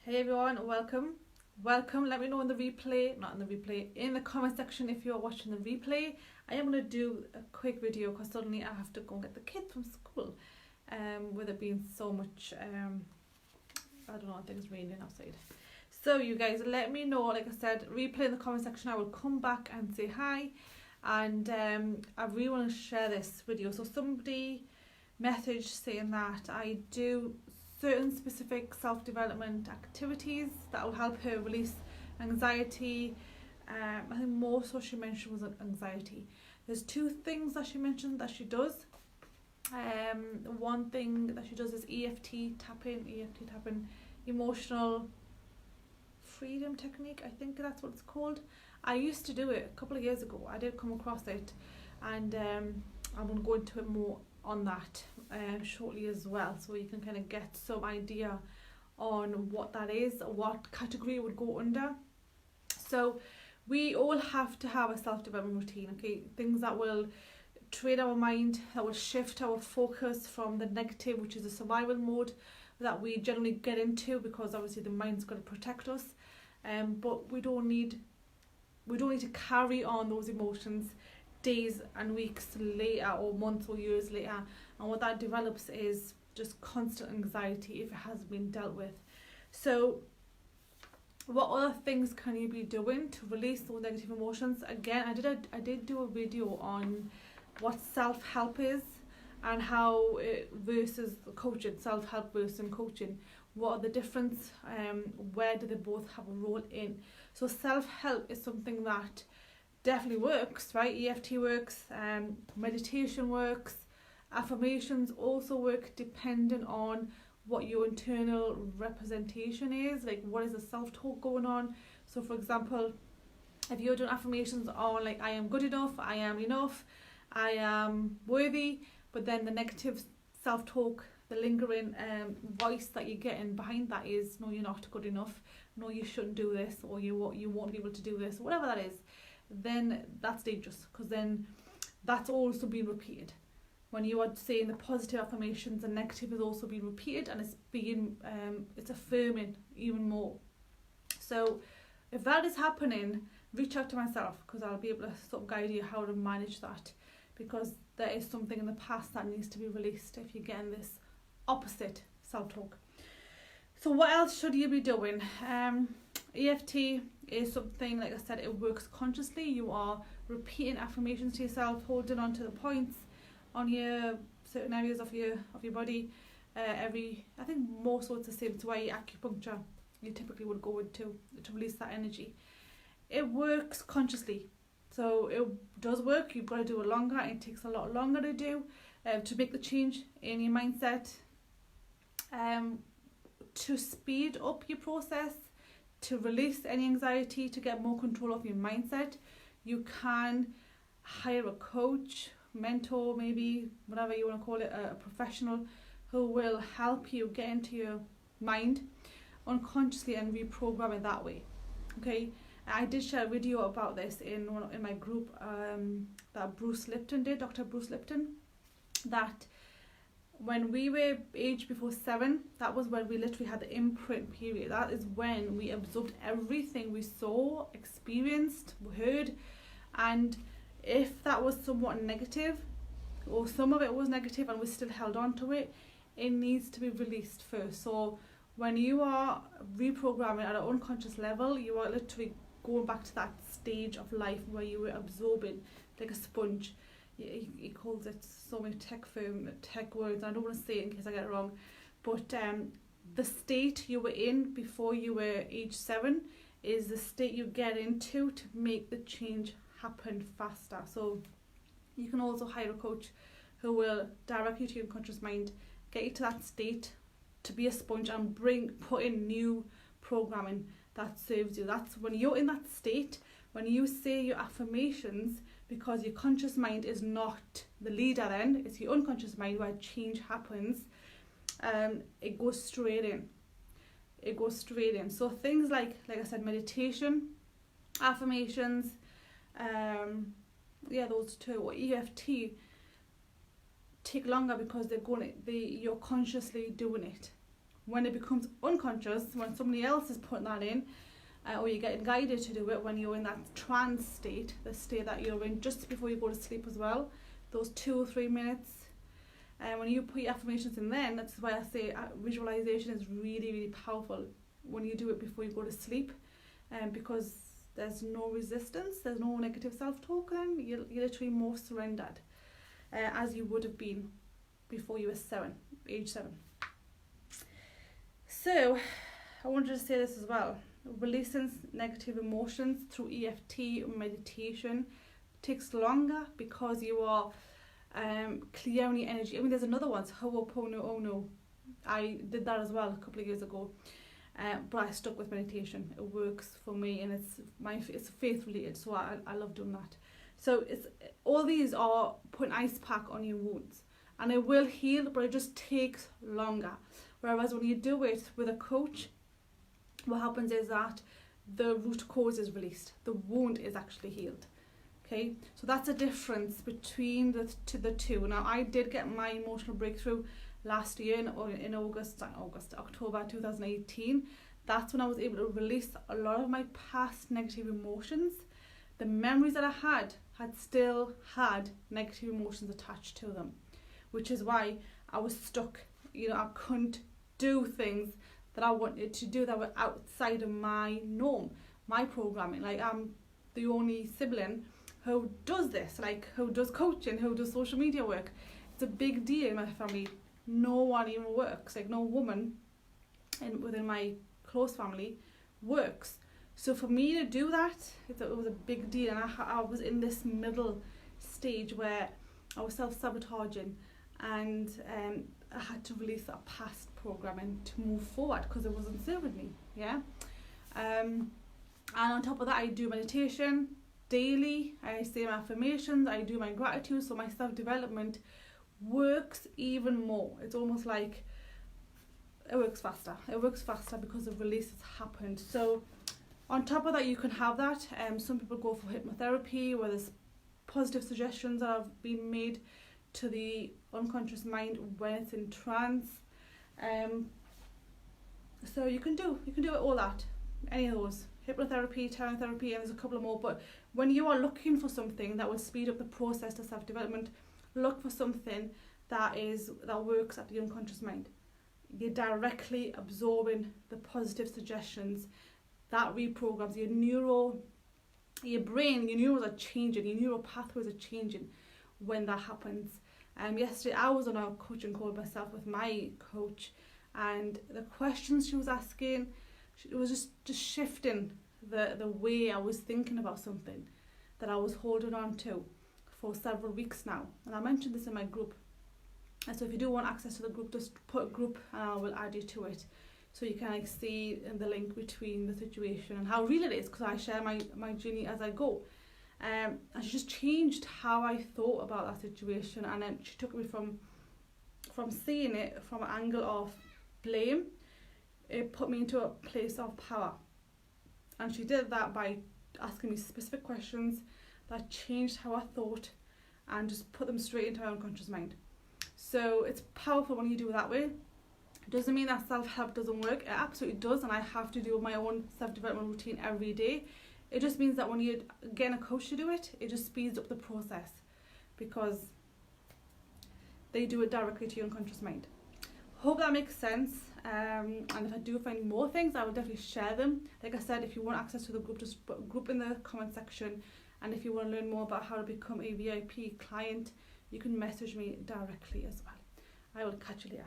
Hey everyone, welcome. Let me know in the comment section if you're watching the replay. I am going to do a quick video because suddenly I have to go and get the kids from school. With it being so much, I don't know, I think it's raining outside. So you guys, let me know, like I said, replay in the comment section. I will come back and say hi. And I really want to share this video. So somebody messaged saying that I do certain specific self-development activities that will help her release anxiety. I think more so she mentioned was anxiety. There's two things that she mentioned that she does. One thing that she does is EFT tapping, emotional freedom technique, I think that's what it's called. I used to do it a couple of years ago. I did come across it, and I'm going to go into it more on that shortly as well, so you can kind of get some idea on what that is, what category it would go under. So we all have to have a self-development routine, okay? Things that will train our mind, that will shift our focus from the negative, which is the survival mode that we generally get into, because obviously the mind's got to protect us, but we don't need to carry on those emotions days and weeks later, or months or years later, and what that develops is just constant anxiety if it hasn't been dealt with. So what other things can you be doing to release those negative emotions? Again, I did do a video on what self-help is and how it versus coaching, self-help versus coaching. What are the difference? Where do they both have a role in? So self-help is something that definitely works, right? EFT works, meditation works, affirmations also work, depending on what your internal representation is, like what is the self-talk going on. So for example, if you're doing affirmations on like I am good enough, I am enough, I am worthy, but then the negative self-talk, the lingering voice that you're getting behind that is, no, you're not good enough, no, you shouldn't do this, or you won't be able to do this, whatever that is, then that's dangerous, because then that's also being repeated. When you are saying the positive affirmations, the negative is also being repeated, and it's affirming even more. So if that is happening, reach out to myself, because I'll be able to sort of guide you how to manage that, because there is something in the past that needs to be released if you're getting this opposite self-talk. So what else should you be doing? EFT is something, like I said, it works consciously. You are repeating affirmations to yourself, holding on to the points on your certain areas of your body. I think more so it's the same to where your acupuncture you typically would go into to release that energy. It works consciously, so it does work. You've got to do it longer. It takes a lot longer to do to make the change in your mindset. To speed up your process, to release any anxiety, to get more control of your mindset, you can hire a coach, mentor, maybe whatever you want to call it, a professional who will help you get into your mind unconsciously and reprogram it that way. Okay, I did share a video about this in my group that Bruce Lipton did, Dr. Bruce Lipton, that when we were aged before 7, that was when we literally had the imprint period. That is when we absorbed everything we saw, experienced, heard, and if that was somewhat negative, or some of it was negative and we still held on to it, it needs to be released first. So when you are reprogramming at an unconscious level, you are literally going back to that stage of life where you were absorbing like a sponge. He calls it so many tech words, and I don't want to say it in case I get it wrong, but the state you were in before you were age 7 is the state you get into to make the change happen faster. So you can also hire a coach who will direct you to your unconscious mind, get you to that state, to be a sponge, and put in new programming that serves you. That's when you're in that state, when you say your affirmations, because your conscious mind is not the leader, then it's your unconscious mind where change happens. It goes straight in. So things like I said, meditation, affirmations, those two, or EFT, take longer because you're consciously doing it. When it becomes unconscious, when somebody else is putting that in, or you're getting guided to do it when you're in that trance state, the state that you're in just before you go to sleep as well, those 2 or 3 minutes. And when you put your affirmations in then, that's why I say visualization is really, really powerful when you do it before you go to sleep, because there's no resistance, there's no negative self-talk, then you're literally more surrendered, as you would have been before you were age 7. So I wanted to say this as well. Releasing negative emotions through EFT meditation takes longer because you are clearing your energy. I mean, there's another one, Ho'oponopono. I did that as well a couple of years ago, but I stuck with meditation. It works for me, and it's faith related, so I love doing that. So it's all these are putting ice pack on your wounds, and it will heal, but it just takes longer. Whereas when you do it with a coach, what happens is that the root cause is released. The wound is actually healed. Okay, so that's a difference between the two. Now, I did get my emotional breakthrough last year in October 2018. That's when I was able to release a lot of my past negative emotions. The memories that I had still had negative emotions attached to them, which is why I was stuck. I couldn't do things that I wanted to do that were outside of my norm, my programming. Like, I'm the only sibling who does this, like who does coaching, who does social media work. It's a big deal in my family. No one even works, like no woman within my close family works. So for me to do that, it was a big deal, and I was in this middle stage where I was self-sabotaging, and I had to release that past programming to move forward because it wasn't serving me. And on top of that, I do meditation daily. I say my affirmations. I do my gratitude. So my self-development works even more. It's almost like it works faster. It works faster because the release has happened. So on top of that, you can have that. Some people go for hypnotherapy, where there's positive suggestions that have been made to the unconscious mind when it's in trance. So you can do it all that, any of those, hypnotherapy, talent therapy, and there's a couple more. But when you are looking for something that will speed up the process to self-development, look for something that works at the unconscious mind. You're directly absorbing the positive suggestions that reprograms your brain. Your neurons are changing, your neural pathways are changing when that happens. Yesterday I was on a coaching call myself with my coach, and the questions she was asking, it was just shifting the way I was thinking about something that I was holding on to for several weeks now. And I mentioned this in my group, and so if you do want access to the group, just put a group and I will add you to it, so you can see the link between the situation and how real it is, because I share my journey as I go. And she just changed how I thought about that situation, and then she took me from seeing it from an angle of blame. It put me into a place of power, and she did that by asking me specific questions that changed how I thought and just put them straight into my unconscious mind. So it's powerful when you do it that way. It doesn't mean that self-help doesn't work. It absolutely does, and I have to do my own self-development routine every day. It just means that when you're getting a coach to do it, it just speeds up the process because they do it directly to your unconscious mind. Hope that makes sense. And if I do find more things, I will definitely share them. Like I said, if you want access to the group, just put group in the comment section. And if you want to learn more about how to become a VIP client, you can message me directly as well. I will catch you later.